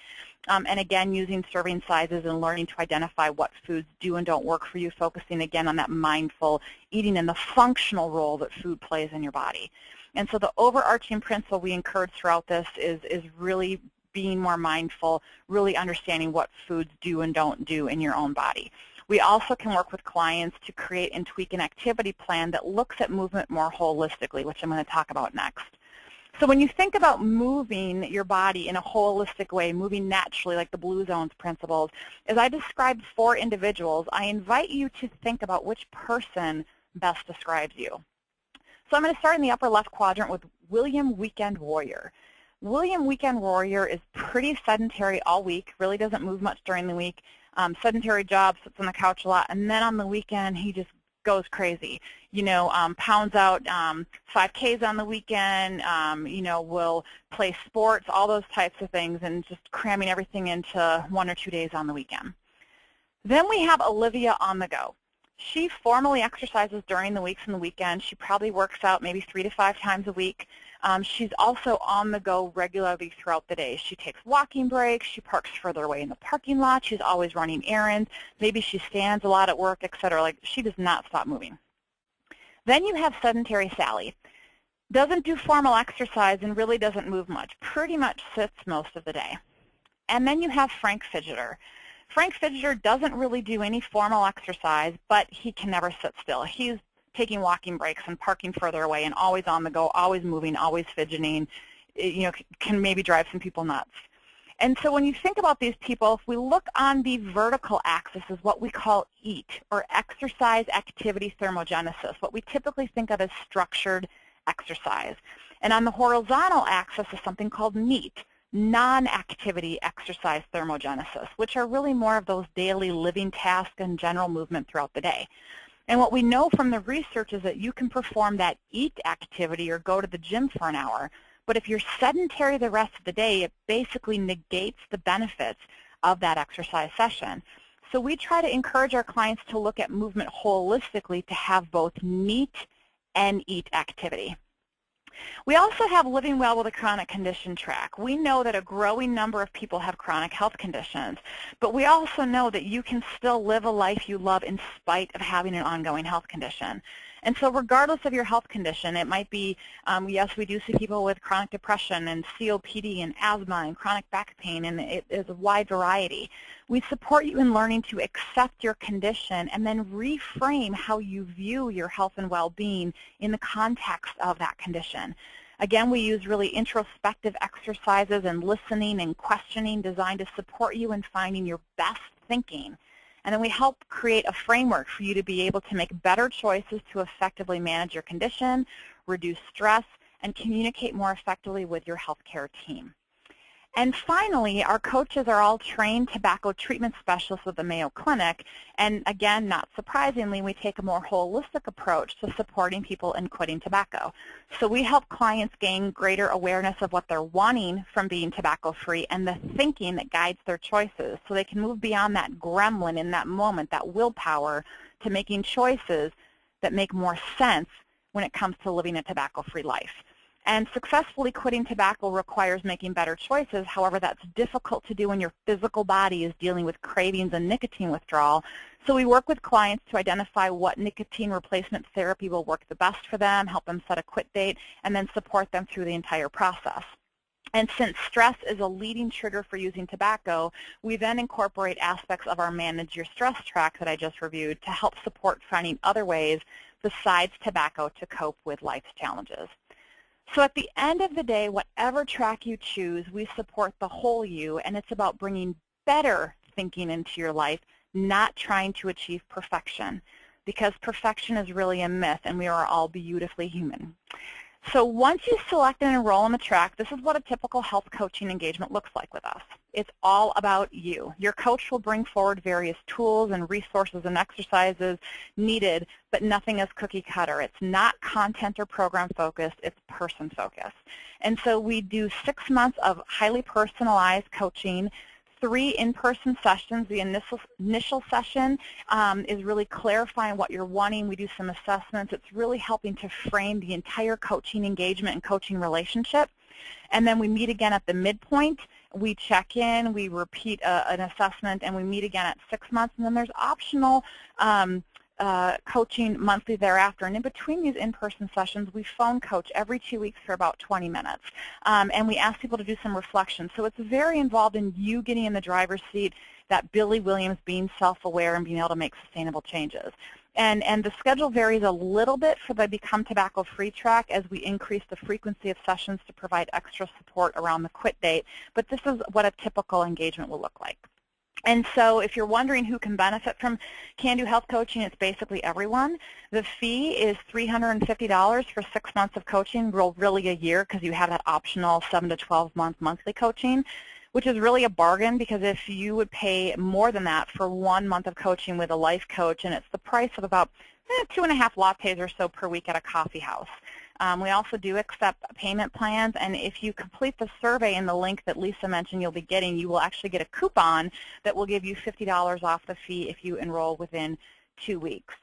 [SPEAKER 1] And again, using serving sizes and learning to identify what foods do and don't work for you, focusing again on that mindful eating and the functional role that food plays in your body. And so the overarching principle we encourage throughout this is really being more mindful, really understanding what foods do and don't do in your own body. We also can work with clients to create and tweak an activity plan that looks at movement more holistically, which I'm going to talk about next. So when you think about moving your body in a holistic way, moving naturally like the Blue Zones principles, as I described 4 individuals, I invite you to think about which person best describes you. So I'm going to start in the upper left quadrant with William Weekend Warrior. William Weekend Warrior is pretty sedentary all week, really doesn't move much during the week. Sedentary job, sits on the couch a lot, and then on the weekend he just goes crazy. Pounds out 5Ks on the weekend, will play sports, all those types of things, and just cramming everything into 1 or 2 days on the weekend. Then we have Olivia on the go. She formally exercises during the weeks and the weekend. She probably works out maybe 3 to 5 times a week. She's also on the go regularly throughout the day. She takes walking breaks. She parks further away in the parking lot. She's always running errands. Maybe she stands a lot at work, etc. Like, she does not stop moving. Then you have sedentary Sally. Doesn't do formal exercise and really doesn't move much. Pretty much sits most of the day. And then you have Frank Fidgeter. Frank Fidgeter doesn't really do any formal exercise, but he can never sit still. He's taking walking breaks and parking further away and always on the go, always moving, always fidgeting, can maybe drive some people nuts. And so when you think about these people, if we look on the vertical axis is what we call EAT, or exercise activity thermogenesis, what we typically think of as structured exercise. And on the horizontal axis is something called NEAT, non-activity exercise thermogenesis, which are really more of those daily living tasks and general movement throughout the day. And what we know from the research is that you can perform that EAT activity or go to the gym for an hour, But if you're sedentary the rest of the day, it basically negates the benefits of that exercise session. So we try to encourage our clients to look at movement holistically to have both NEAT and EAT activity. We also have Living Well with a Chronic Condition track. We know that a growing number of people have chronic health conditions, but we also know that you can still live a life you love in spite of having an ongoing health condition. And so regardless of your health condition, it might be, yes, we do see people with chronic depression and COPD and asthma and chronic back pain, and it is a wide variety. We support you in learning to accept your condition and then reframe how you view your health and well-being in the context of that condition. Again, we use really introspective exercises and listening and questioning designed to support you in finding your best thinking. And then we help create a framework for you to be able to make better choices to effectively manage your condition, reduce stress, and communicate more effectively with your healthcare team. And finally, our coaches are all trained tobacco treatment specialists with the Mayo Clinic, and again, not surprisingly, we take a more holistic approach to supporting people in quitting tobacco. So we help clients gain greater awareness of what they're wanting from being tobacco-free and the thinking that guides their choices, so they can move beyond that gremlin in that moment, that willpower, to making choices that make more sense when it comes to living a tobacco-free life. And successfully quitting tobacco requires making better choices. However, that's difficult to do when your physical body is dealing with cravings and nicotine withdrawal. So we work with clients to identify what nicotine replacement therapy will work the best for them, help them set a quit date, and then support them through the entire process. And since stress is a leading trigger for using tobacco, we then incorporate aspects of our Manage Your Stress track that I just reviewed to help support finding other ways besides tobacco to cope with life's challenges. So at the end of the day, whatever track you choose, we support the whole you, and it's about bringing better thinking into your life, not trying to achieve perfection, because perfection is really a myth, and we are all beautifully human. So once you select and enroll in the track, this is what a typical health coaching engagement looks like with us. It's all about you. Your coach will bring forward various tools and resources and exercises needed, but nothing is cookie cutter. It's not content or program focused, it's person focused. And so we do 6 months of highly personalized coaching, 3 in-person sessions. The initial session is really clarifying what you're wanting. We do some assessments. It's really helping to frame the entire coaching engagement and coaching relationship. And then we meet again at the midpoint. We check in, we repeat an assessment, and we meet again at 6 months. And then there's optional coaching monthly thereafter. And in between these in-person sessions, we phone coach every 2 weeks for about 20 minutes. And we ask people to do some reflection. So it's very involved in you getting in the driver's seat, that Billy Williams being self-aware and being able to make sustainable changes. And the schedule varies a little bit for the Become Tobacco Free track as we increase the frequency of sessions to provide extra support around the quit date. But this is what a typical engagement will look like. And so if you're wondering who can benefit from Can Do Health Coaching, it's basically everyone. The fee is $350 for 6 months of coaching, really a year, because you have that optional 7 to 12 month monthly coaching, which is really a bargain, because if you would pay more than that for 1 month of coaching with a life coach, and it's the price of about 2.5 lattes or so per week at a coffee house. We also do accept payment plans, and if you complete the survey in the link that Lisa mentioned you'll be getting, you will actually get a coupon that will give you $50 off the fee if you enroll within 2 weeks.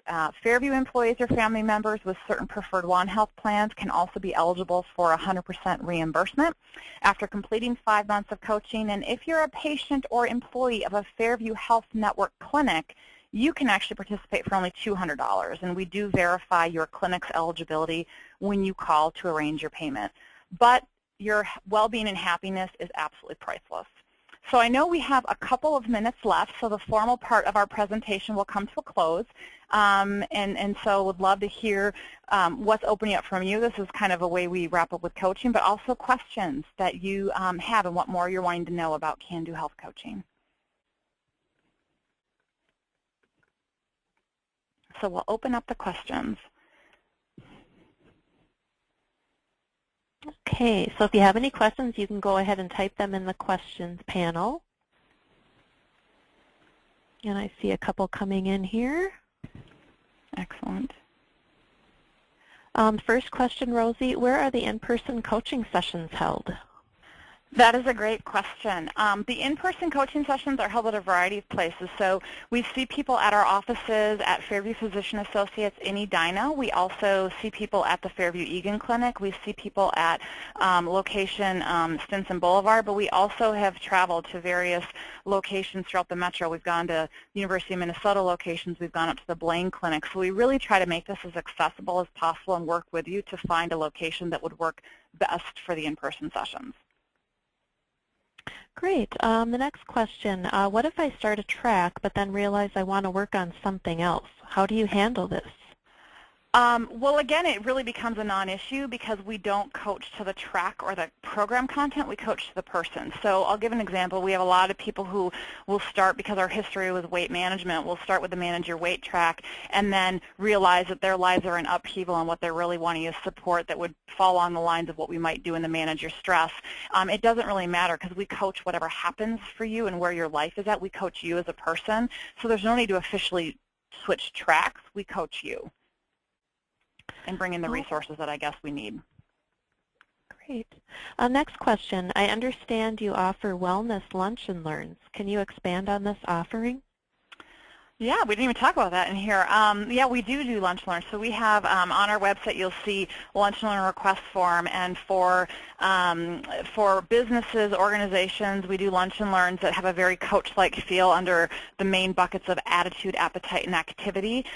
[SPEAKER 1] Fairview employees or family members with certain preferred One Health plans can also be eligible for 100% reimbursement after completing 5 months of coaching. And if you're a patient or employee of a Fairview Health Network clinic, you can actually participate for only $200, and we do verify your clinic's eligibility when you call to arrange your payment. But your well-being and happiness is absolutely priceless. So I know we have a couple of minutes left, so the formal part of our presentation will come to a close. And so would love to hear what's opening up from you. This is kind of a way we wrap up with coaching, but also questions that you have and what more you're wanting to know about Can Do Health Coaching. So we'll open up the questions.
[SPEAKER 2] Okay, so if you have any questions, you can go ahead and type them in the questions panel. And I see a couple coming in here.
[SPEAKER 1] Excellent.
[SPEAKER 2] First question, Rosie, where are the in-person coaching sessions held?
[SPEAKER 1] That is a great question. The in-person coaching sessions are held at a variety of places. So we see people at our offices at Fairview Physician Associates in Edina. We also see people at the Fairview Egan Clinic. We see people at location Stinson Boulevard, but we also have traveled to various locations throughout the metro. We've gone to University of Minnesota locations. We've gone up to the Blaine Clinic. So we really try to make this as accessible as possible and work with you to find a location that would work best for the in-person sessions.
[SPEAKER 2] Great. The next question, what if I start a track but then realize I want to work on something else? How do you handle this?
[SPEAKER 1] Well, again, it really becomes a non-issue because we don't coach to the track or the program content. We coach to the person. So I'll give an example. We have a lot of people who will start, because our history with weight management, will start with the Manage Your Weight track and then realize that their lives are in upheaval and what they're really wanting is support that would fall along the lines of what we might do in the Manage Your Stress. It doesn't really matter because we coach whatever happens for you and where your life is at. We coach you as a person. So there's no need to officially switch tracks. We coach you and bring in the resources that I guess we need.
[SPEAKER 2] Great. Next question. I understand you offer wellness lunch and learns. Can you expand on this offering?
[SPEAKER 1] Yeah, we didn't even talk about that in here. Yeah, we do lunch and learn. So we have on our website you'll see lunch and learn request form, and for businesses, organizations, we do lunch and learns that have a very coach-like feel under the main buckets of attitude, appetite, and activity.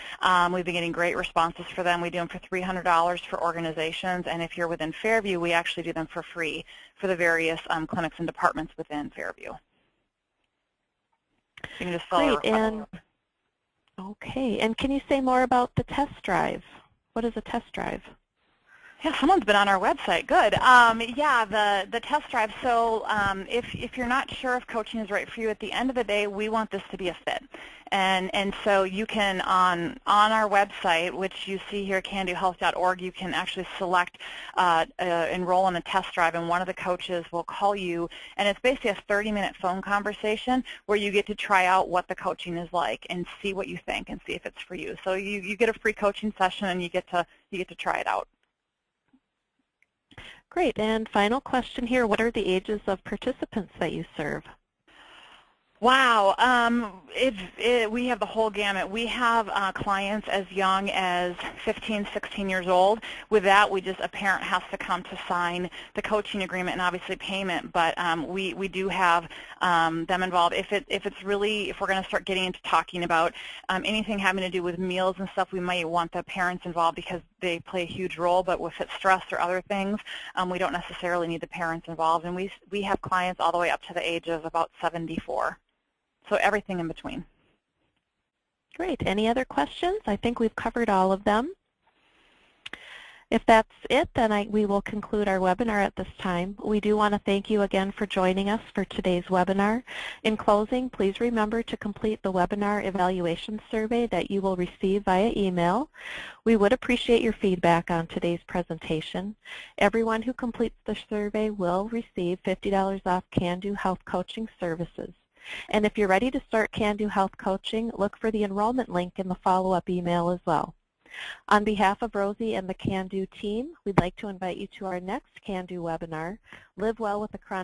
[SPEAKER 1] We've been getting great responses for them. We do them for $300 for organizations, and if you're within Fairview, we actually do them for free for the various clinics and departments within Fairview. You can just fill out a request.
[SPEAKER 2] Okay, and can you say more about the test drive? What is a test drive?
[SPEAKER 1] Yeah, someone's been on our website. Good. Yeah, the test drive. So if you're not sure if coaching is right for you, at the end of the day, we want this to be a fit. And so you can, on our website, which you see here, candohealth.org, you can actually select enroll in a test drive, and one of the coaches will call you, and it's basically a 30-minute phone conversation where you get to try out what the coaching is like and see what you think and see if it's for you. So you get a free coaching session and you get to try it out.
[SPEAKER 2] Great. And final question here, what are the ages of participants that you serve?
[SPEAKER 1] Wow, we have the whole gamut. We have clients as young as 15, 16 years old. With that, a parent has to come to sign the coaching agreement and obviously payment, but we do have them involved. If we're going to start getting into talking about anything having to do with meals and stuff, we might want the parents involved because they play a huge role, but if it's stress or other things, we don't necessarily need the parents involved. And we have clients all the way up to the age of about 74. So everything in between.
[SPEAKER 2] Great. Any other questions? I think we've covered all of them. If that's it, then we will conclude our webinar at this time. We do want to thank you again for joining us for today's webinar. In closing, please remember to complete the webinar evaluation survey that you will receive via email. We would appreciate your feedback on today's presentation. Everyone who completes the survey will receive $50 off Can Do Health Coaching Services. And if you're ready to start Can Do Health Coaching, look for the enrollment link in the follow-up email as well. On behalf of Rosie and the Can Do team, we'd like to invite you to our next Can Do webinar, Live Well with a Chronic